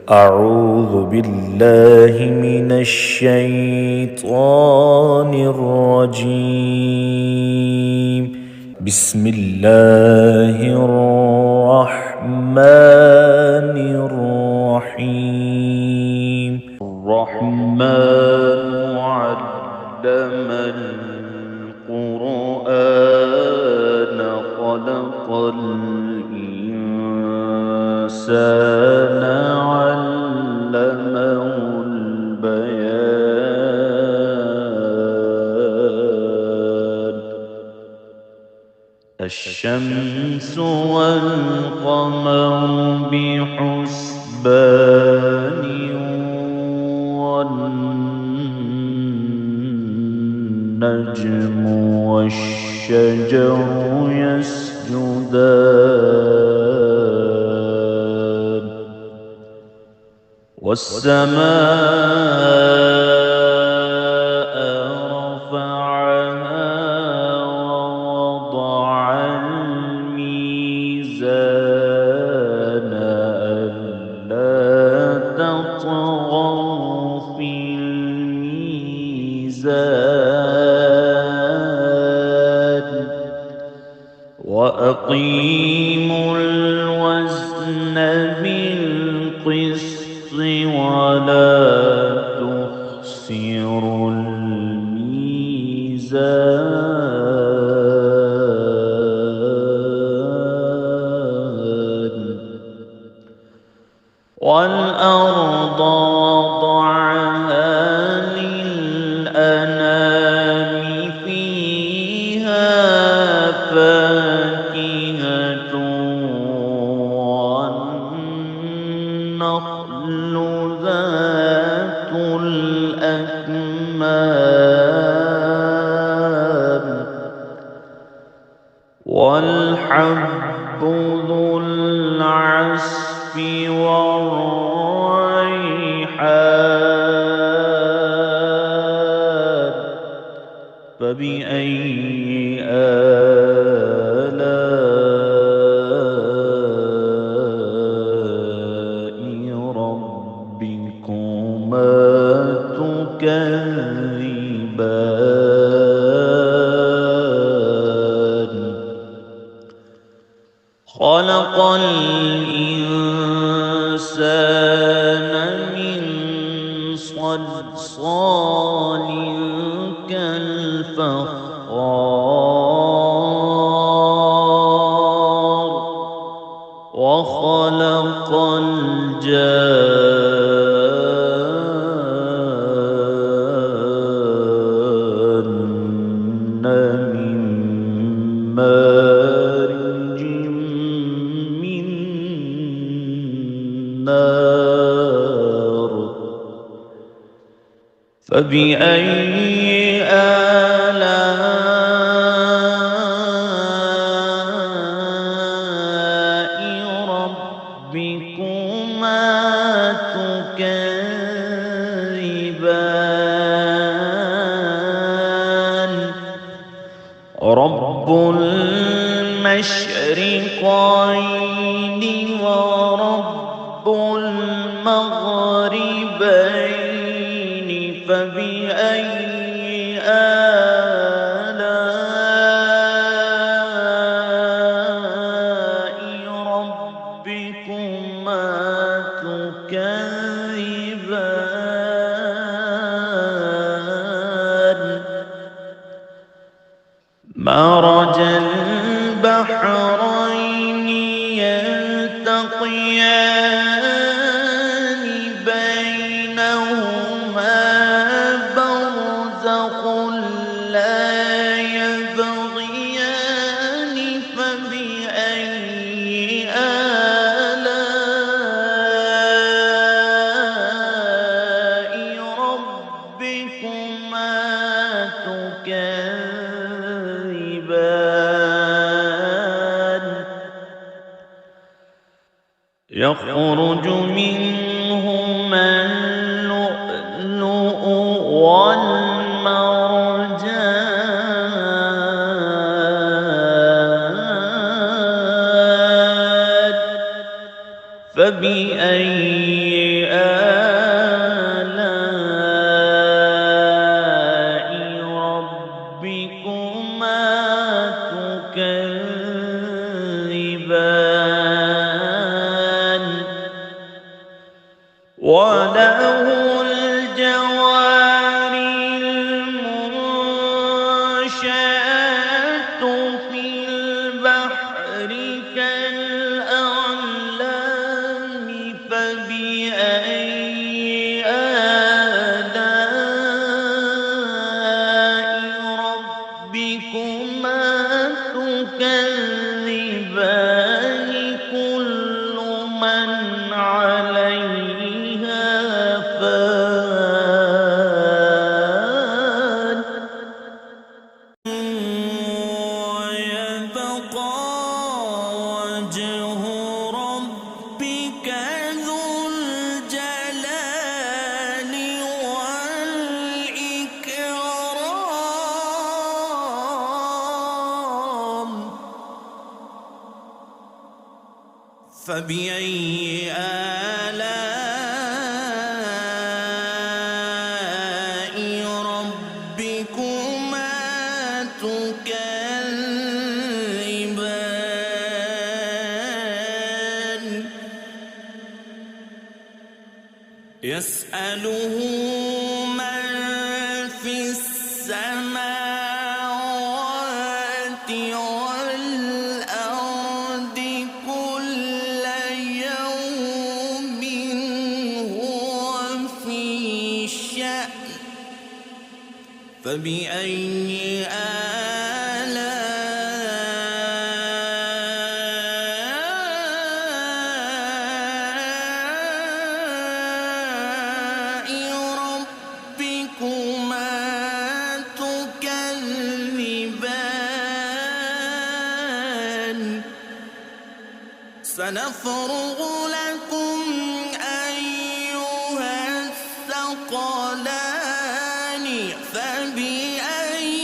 أعوذ بالله من الشيطان الرجيم. بسم الله الرحمن الرحيم. الرحمن علم القرآن خلق الإنسان علمه البيان. الشمس والقمر بحسبان والنجم والشجر يسجدان والسماء رفعها ووضع الميزان ألا تطغوا في الميزان وأقيموا الوزن بالقسط ولا تخسروا الميزان والأرض وضعها للأنام فيها فاكهة والنخل ذات الأكمام والحب ذو العصف والريحان. فبأي آلاء ربكما تكذبان. خلق الإنسان من صلصال كالفخار وخلق الجان من مارج من نار. فبأي آلاء ربكما تكذبان. رب المشرقين ورب المغربين. فبأي آلاء ربكما تكذبان. مرج البحرين يلتقيان بينهما برزخ لا يبغيان. فبأي آلاء ربكما تكذبان. يخرج منهما اللؤلؤ والمرجان. فبأي وله الجوار المنشآت في البحر كالأعلام فبأي آلاء ربكما تكذبان كل من عليها فان ويبقى وجه ربك ذو الجلال والإكرام فبأي آلاء ربكما تكذبان يسأله من في السماوات والأرض كل يوم هو في شأن فبأي آلاء ربكما تكذبان سنفرغ لكم أيها الثقلان فبأي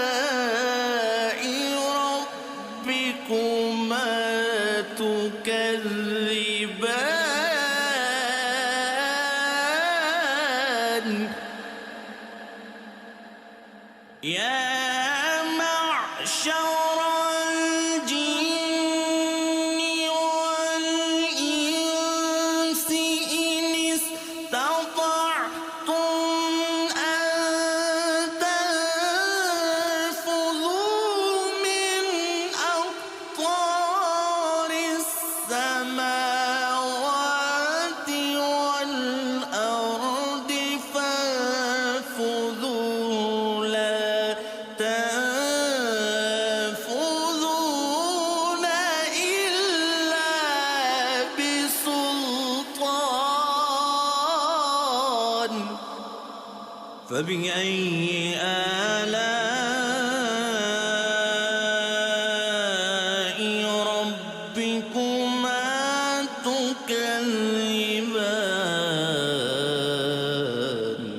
آلاء ربكما تكذبان يا معشر الجن والإنس إن استطعتم أن تنفذوا من أقطار السماوات والأرض فانفذوا لا تنفذون إلا بسلطان فبأي آلاء ربكما تكذبان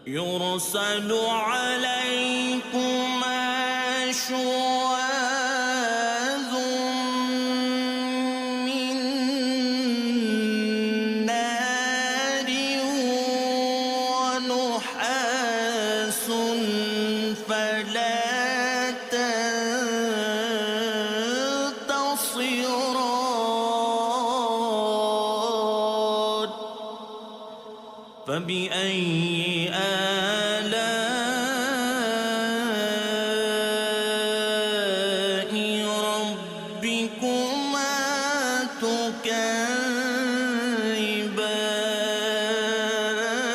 يرسل عليكما شواظ من نار ونحاس فلا تنتصران فبأي آلاء ربكما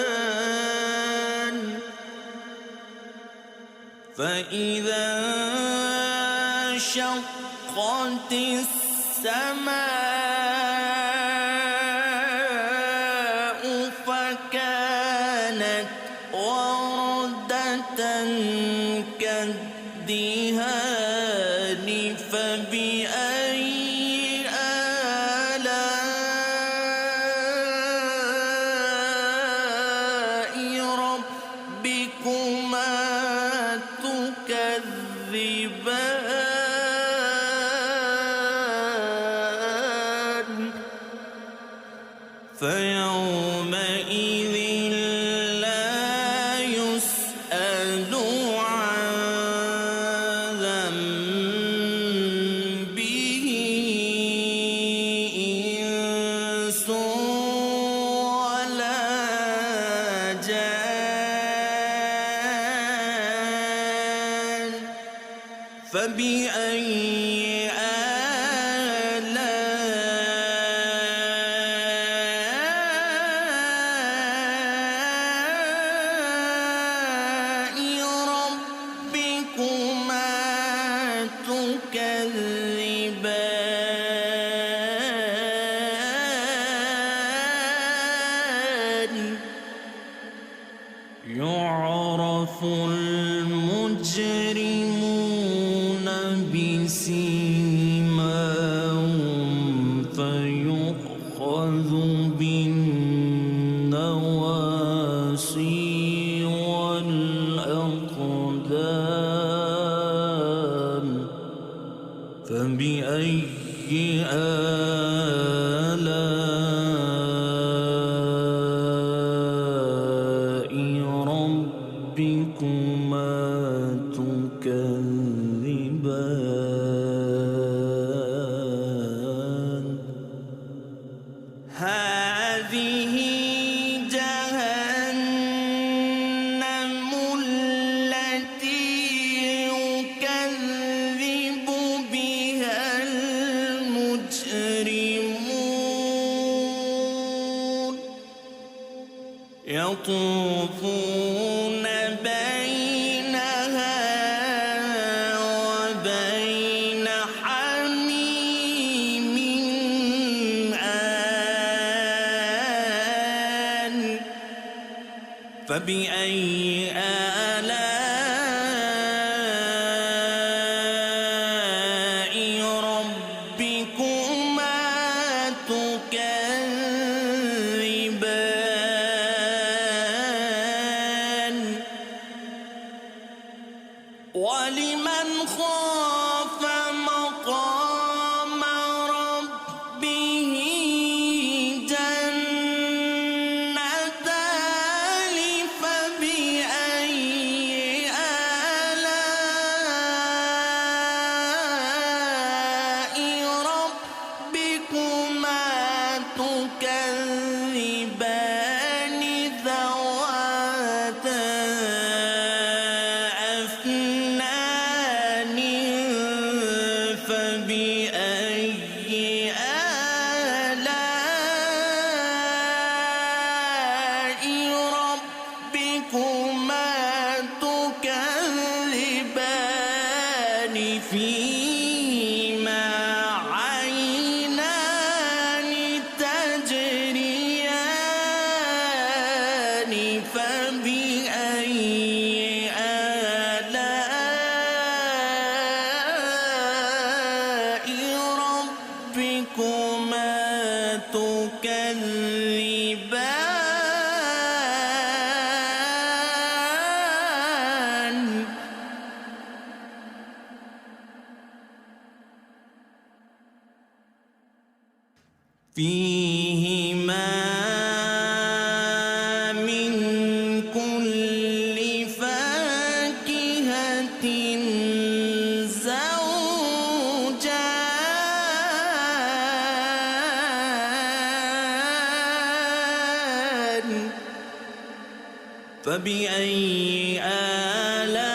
تكذبان فإذا انشقت السماء فكانت وردة كالدهان فبأي آلاء ربكما تكذبان فيومئذ لا يسأل عن فبأي آلاء ربكما تكذبان يعرف المجرمون بسيماهم فيؤخذ بالنواصي والأقدام فبأي آلاء ربكما تكذبان هذه جهنم التي يكذب بها المجرمون يطوفون بينها وبين حميم آن فبأي آلاء ربكما تكذبان ولمن خاف مقام ربه جنتان فبأي آلاء ربكما تكذبان ذواتا أفنان فبأي آلاء ربكما تكذبان فيهما عينان تجريان فبأي آلاء ربكما تكذبان فيهما من كل فاكهة زوجان فبأي آلاء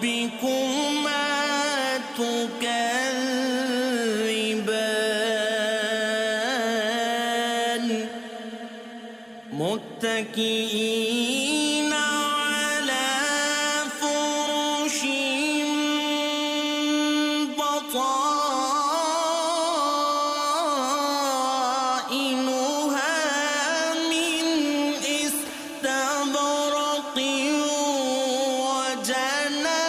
ربكما تكذبان متكئين على فرش بطائنها من استبرق وجنى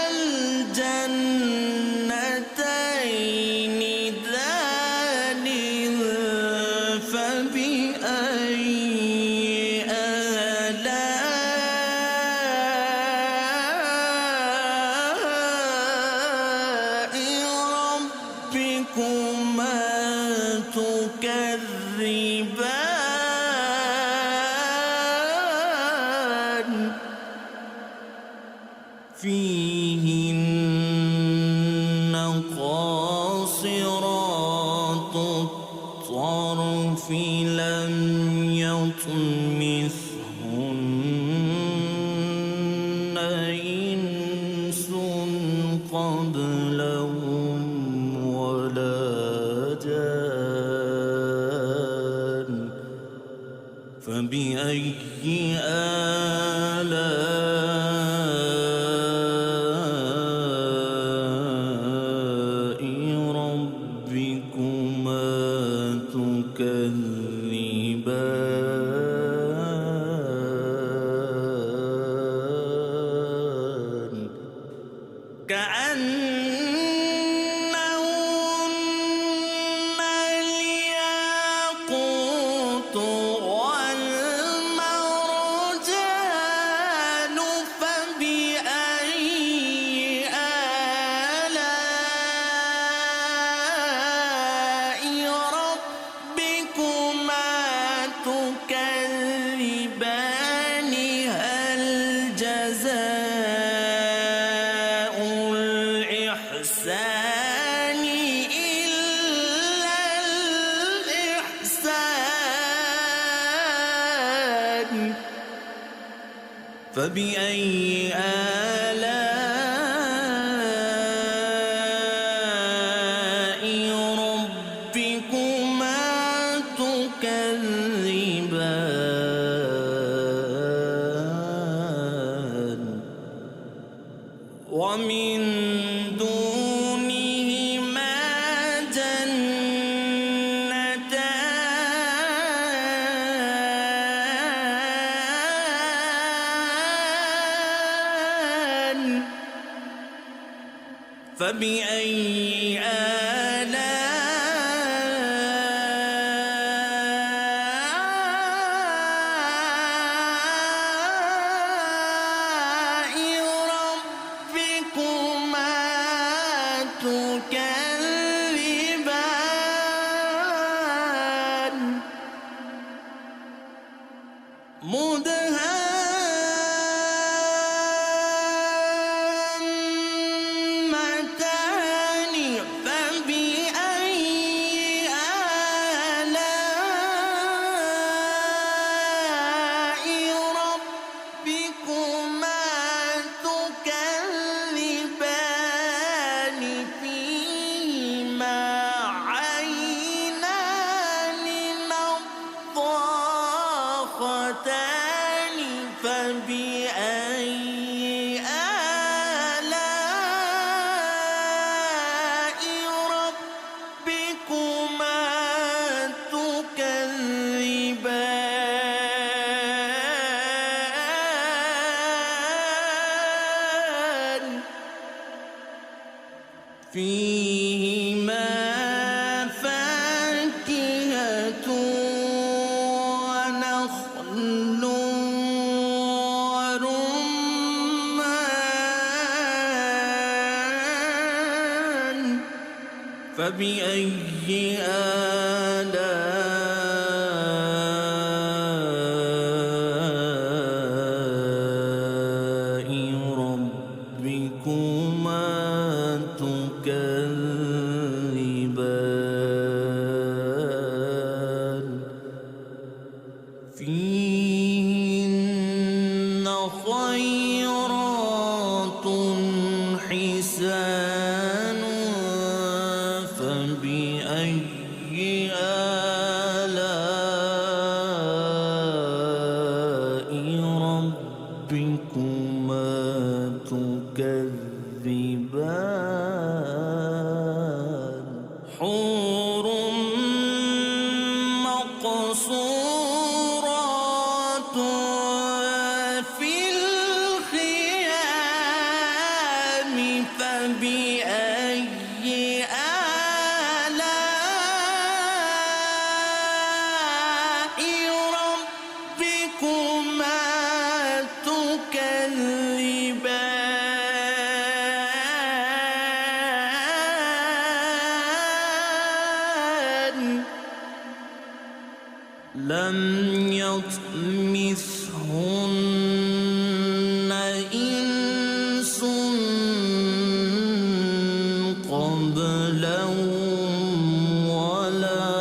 الجنتين دان فبأي آلاء ربكما تكذبان فيهن قاصرات الطرف لم يطمثهن كأنهن الياقوت والمرجان فبأي آلاء ربكما تكذبان هل جزاء الإحسان إلا الإحسان فبأي آلاء ربكما تكذبان ومن دونهما جنتان فبأي آلاء ربكما تكذبان مدهامتان فبأي آلاء ربكما تكذبان فيهما عينان نضاختان فبأي آلاء ربكما تكذبان فيهما فاكهة ونخل ورمان فبأي آلاء ربكما تكذبان فيهن خيرات حسان فبأي آلاء ربكما تكذبان حور مقصورات في الخيام فبأي آلاء ربكما تكذبان لم يطمثهن إنس قبلهم ولا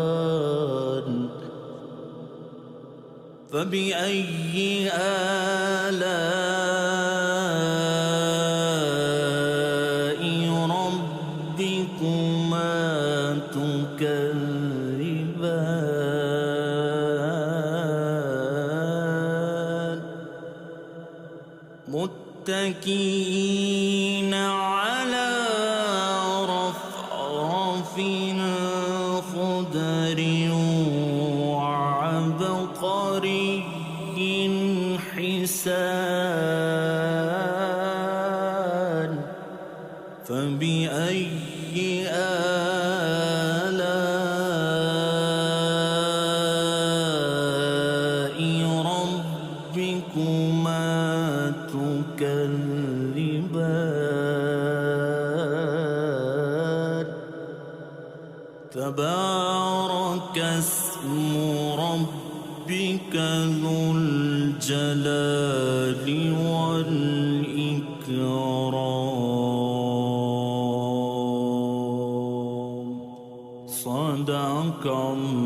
جان فبأي آلاء ربكما تكذبان متكئين على رفرف خضر وعبقر تبارك اسم ربك ذو الجلال والإكرام. صدق الله.